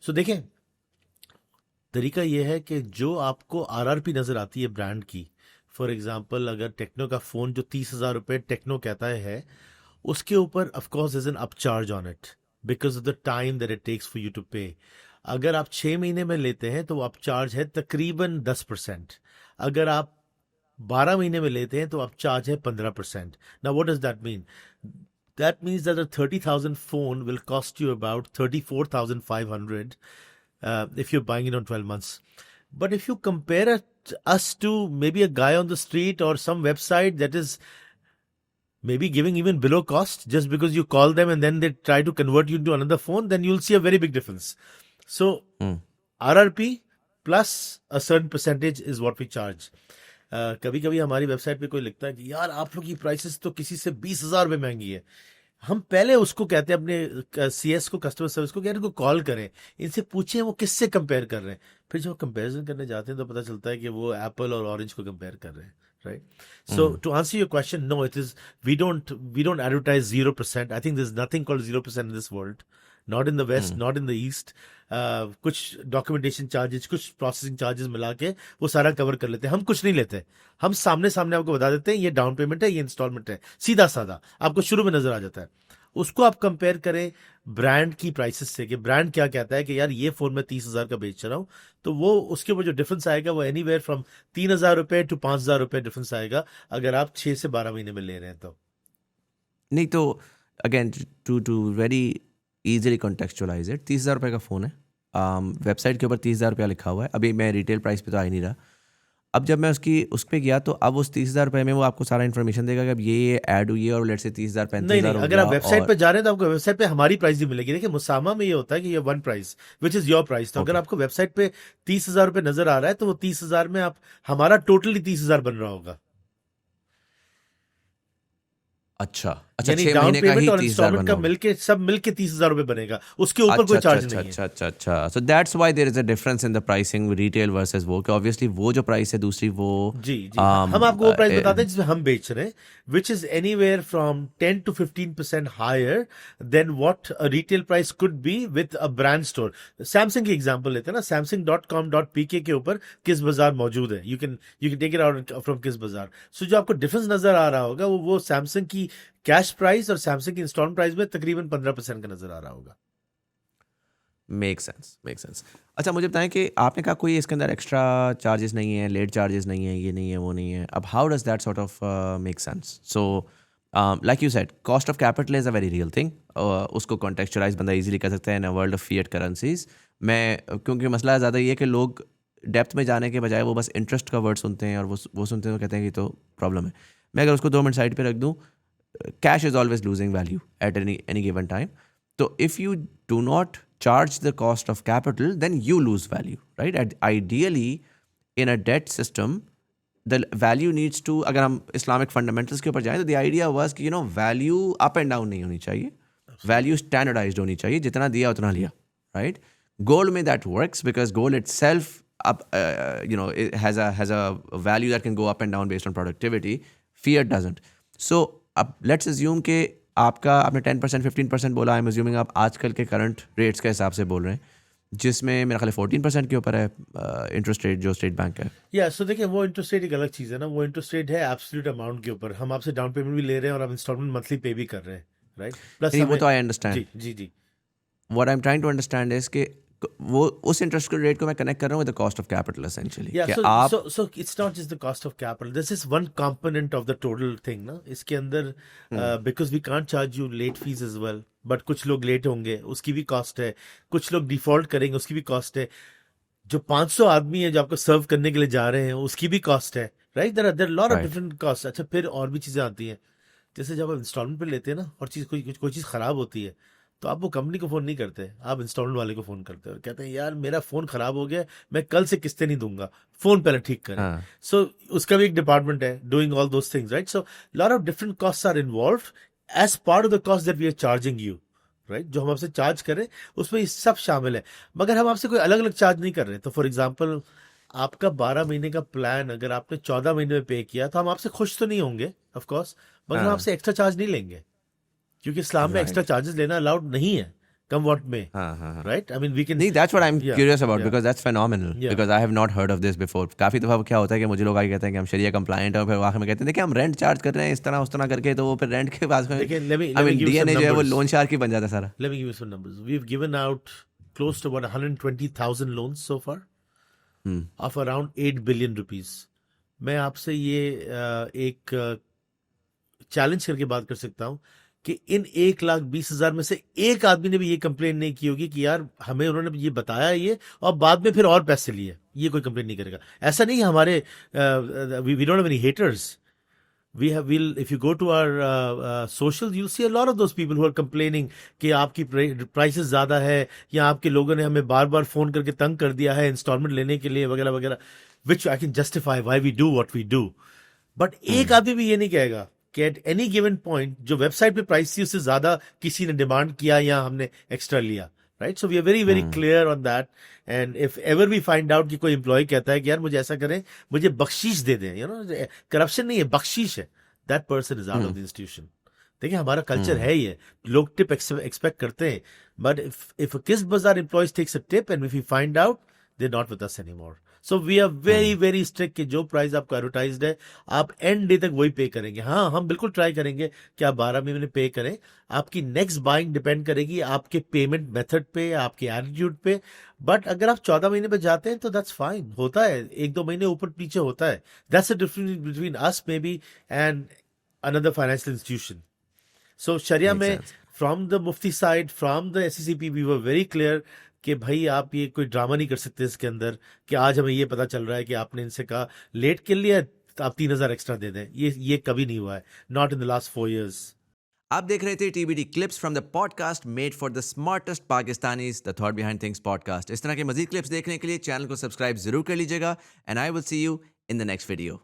सो देखें, तरीका ये है कि जो आपको आरआरपी नजर आती है ब्रांड की, फॉर एग्जांपल अगर टेक्नो का फोन जो 30,000 रुपए टेक्नो कहता है, उसके ऊपर of course is an upcharge on it because of the time that it takes for you to pay. अगर आप 6 महीने में लेते हैं तो वो अपचार्ज है तकरीबन 10%। अगर आप 12 महीने में लेते हैं तो अपचार्ज है 15%। Now what does that mean? That means that a 30,000 phone will cost you about 34,500 if you're buying it on 12 months. But if you compare us to maybe a guy on the street or some website that is maybe giving even below cost just because you call them and then they try to convert you into another phone, then you'll see a very big difference. So RRP plus a certain percentage is what we charge. कभी कभी हमारी website पे कोई लिखता है कि यार आप लोग की प्राइसेस तो किसी से 20,000 रुपए महंगी है। हम पहले उसको कहते हैं अपने सीएस को, कस्टमर सर्विस को, कि यार इनको कॉल करें, इनसे पूछें वो किससे कंपेयर कर रहे हैं। फिर जब कंपैरिजन करने जाते हैं तो पता चलता है कि वो एप्पल और ऑरेंज को कंपेयर कर रहे हैं, right? So to answer your question, no, it is we don't advertise 0%। I think there is nothing called 0% in this world, not in the west, not in the east. कुछ documentation charges, कुछ processing charges मिला के वो सारा cover कर लेते हैं। हम कुछ नहीं लेते, हम सामने सामने आपको बता देते हैं ये डाउन पेमेंट है, ये इंस्टॉलमेंट है, सीधा साधा आपको शुरू में नजर आ जाता है। उसको आप कंपेयर करें ब्रांड की प्राइसेस से कि ब्रांड क्या कहता है कि यार ये फोन मैं 30,000 का बेच रहा हूं, तो वो उसके ऊपर जो डिफरेंस आएगा वो एनीवेयर फ्रॉम 3,000 रुपए टू 5,000 रुपए डिफरेंस आएगा अगर आप 6 से 12 महीने में ले रहे हैं तो। नहीं तो again to very easily contextualise it, 30,000 रुपये का फ़ोन है, वेबसाइट के ऊपर 30,000 रुपया लिखा हुआ है। अभी मैं रिटेल प्राइस पे तो आ ही नहीं रहा। अब जब मैं उस पर गया तो अब उस 30,000 रुपये में वो आपको सारा इन्फॉर्मेशन देगा कि अब ये ऐड हुई है और लेट से 30,000 नहीं 35,000 नहीं, हो अगर गया। आप वेबसाइट और पे जा रहे हैं तो आपको वेबसाइट पे हमारी प्राइस भी मिलेगी। देखिए मुसामा में ये होता है कि ये one price which is your price. तो अगर ओके, आपको वेबसाइट पे 30,000 रुपए नजर आ रहा है तो वो 30,000 में आप हमारा टोटली 30,000 बन रहा होगा। अच्छा अच्छा, यानी 6 डाउन महीने का पेमेंट ही और 30,000 इंस्टॉलमेंट बन का रहा होगा। मिलके सब मिलके 30,000 रुपए बनेगा, उसके ऊपर अच्छा कोई अच्छा चार्ज अच्छा नहीं है। अच्छा अच्छा अच्छा, so that's why there is a difference in the pricing retail versus वो, कि ऑब्वियसली वो जो प्राइस है दूसरी वो जी जी, हम आपको वो प्राइस बताते हैं जिसमें हम बेच रहे हैं, which is anywhere from 10 to 15% higher than what a retail price could be with a brand store. Samsung की एग्जांपल लेते हैं ना, samsung.com.pk के ऊपर किस बाजार मौजूद है, you can take it out from किस बाजार। सो जो आपको डिफरेंस नजर आ रहा होगा वो सैमसंग की कैश प्राइस और सैमसंग की इंस्टॉलमेंट प्राइस में तकरीबन 15% का नजर आ रहा होगा। Make sense make sense. अच्छा मुझे बताएं कि आपने कहा कोई इसके अंदर एक्स्ट्रा चार्जेस नहीं है, लेट चार्जेस नहीं है, ये नहीं है वो नहीं है। अब how does that sort of make sense? So like you said, cost of capital is a very real thing. उसको कॉन्टेक्चुअलाइज बंदा इजीली कर सकता है in a world of fiat currencies. क्योंकि मसला ज़्यादा ये है कि लोग डेप्थ में जाने के बजाय वो बस इंटरेस्ट का वर्ड सुनते हैं और वो सुनते हैं तो कहते हैं कि तो प्रॉब्लम है। मैं अगर उसको 2 मिनट साइड पे रख दूँ, cash is always losing value at any given time. So if you do not charge the cost of capital, then you lose value, right? And ideally, in a debt system, the value needs to, अगर हम Islamic fundamentals के ऊपर जाएं तो the idea was कि value up and down नहीं होनी चाहिए, value standardized होनी चाहिए, जितना दिया उतना लिया, right? Gold में that works because gold itself it has a value that can go up and down based on productivity. Fiat doesn't. So अब let's assume कि आपने 10% 15% बोला, आई एम अज्यूमिंग आप आजकल के करंट रेट्स के हिसाब से बोल रहे हैं, जिसमें मेरा ख्याल 14% के ऊपर है इंटरेस्ट रेट जो स्टेट बैंक का है। या सो देखिए, वो इंटरेस्ट रेट एक अलग चीज है ना, वो इंटरेस्ट रेट है एब्सोल्यूट अमाउंट के ऊपर। हम आपसे डाउन पेमेंट भी ले रहे हैं और आप इंस्टॉलमेंट मंथली पे भी कर रहे हैं, राइट? प्लस नहीं वो हमें तो आई अंडरस्टैंड, जी जी जी। What I am trying to understand is कि वो उस इंटरेस्ट रेट को मैं कनेक्ट कर रहा हूँ with the cost of capital essentially, Yeah, कि so आप so so it's not just the cost of capital. This is one component of the total thing, ना? इसके अंदर because we can't charge you late fees as well. But कुछ लोग late होंगे, उसकी भी कॉस्ट है। कुछ लोग डिफॉल्ट करेंगे, उसकी भी कॉस्ट है। जो 500 आदमी है जो आपको सर्व करने के लिए जा रहे हैं, उसकी भी कॉस्ट है, right? There lot of right different cost. अच्छा, फिर और भी चीजें आती हैं। जैसे जब आप इंस्टॉलमेंट पे लेते हैं ना, और कोई चीज खराब होती है, तो आप वो कंपनी को फोन नहीं करते, आप इंस्टॉलमेंट वाले को फोन करते हो और कहते हैं यार मेरा फोन खराब हो गया, मैं कल से किस्तें नहीं दूंगा, फोन पहले ठीक करें। हाँ सो उसका भी एक डिपार्टमेंट है doing all those things, right? So lot of different cost are involve as part of the cost that we are charging you, right? जो हम आपसे चार्ज करें उसमें ये सब शामिल है, मगर हम आपसे कोई अलग अलग चार्ज नहीं कर रहे। तो फॉर एग्जाम्पल, आपका 12 महीने का प्लान अगर आपने 14 महीने में पे किया तो हम आपसे खुश तो नहीं होंगे ऑफ कोर्स, मगर हम हाँ आपसे एक्स्ट्रा चार्ज नहीं लेंगे, क्योंकि इस्लाम में एक्स्ट्रा राइट चार्जेस लेना अलाउड नहीं है। come what may, हाँ. right? I mean, we can. नहीं, that's what I'm Yeah, curious about yeah. because that's phenomenal. Yeah. Because I have not heard of this before. काफी दफा क्या होता है कि मुझे लोग आके कहते हैं कि हम शरिया कंप्लायंट हैं और फिर आखिर में कहते हैं देखिए हम रेंट चार्ज कर रहे हैं इस तरह उस तरह करके, तो वो फिर रेंट के बाद में देखिए, let me I mean give you some DNA जो है वो numbers. लोन शार्क ही बन जाता है सारा. Let me give you some numbers. We've given out close to about 120,000 loans so far of around 8 billion rupees. मैं आपसे ये एक चैलेंज करके बात कर सकता हूँ कि इन 1,20,000 में से एक आदमी ने भी ये कंप्लेन नहीं की होगी कि यार हमें उन्होंने ये बताया ये और बाद में फिर और पैसे लिए. ये कोई कंप्लेन नहीं करेगा. ऐसा नहीं है. हमारे we don't have any haters. If you go to our socials, you'll see a lot of those people who are complaining कि आपकी prices ज़्यादा है या आपके लोगों ने हमें बार बार फोन करके तंग कर दिया है इंस्टॉलमेंट लेने के लिए वगैरह वगैरह, which I can justify why we do what we do. But एक आदमी भी ये नहीं कहेगा कि at any given point जो वेबसाइट पे प्राइस थी उससे ज़्यादा किसी ने डिमांड किया या हमने एक्स्ट्रा लिया. Right? So we are very, very clear on that. And if ever we find out कि कोई एम्प्लॉय कहता है कि यार मुझे ऐसा करें, मुझे बख्शीश दे दें, करप्शन नहीं है, बख्शीश है, that person is out of the institution. देखिए हमारा कल्चर है ही है. लोग टिप एक्सपेक्ट करते हैं. But if a Kiss Bazaar employees takes a tip and if we find out, they're not with us anymore. So we are very, very strict कि जो price आपको एडवर्टाइज्ड है आप एंड डे तक वही पे करेंगे. हाँ, हम बिल्कुल ट्राई करेंगे कि आप 12 महीने पे करें. आपकी नेक्स्ट बाइंग डिपेंड करेगी आपके पेमेंट मेथड पे, आपके एटीट्यूड पे. बट अगर आप 14 महीने पे जाते हैं तो दैट्स फाइन. होता है 1-2 महीने ऊपर पीछे होता है. That's the difference between us maybe and another financial institution. So शरिया में फ्रॉम द मुफ्ती side, from the SCCP, we were very clear कि भाई आप ये कोई ड्रामा नहीं कर सकते इसके अंदर कि आज हमें ये पता चल रहा है कि आपने इनसे कहा लेट के लिए आप 3,000 एक्स्ट्रा दे दें. ये कभी नहीं हुआ है. Not in the last 4 years. आप देख रहे थे TBD clips from the podcast made for the smartest Pakistanis, the thought behind things podcast. इस तरह के मजीद क्लिप्स देखने के लिए चैनल को सब्सक्राइब जरूर कर लीजिएगा. And I will see you in the next video.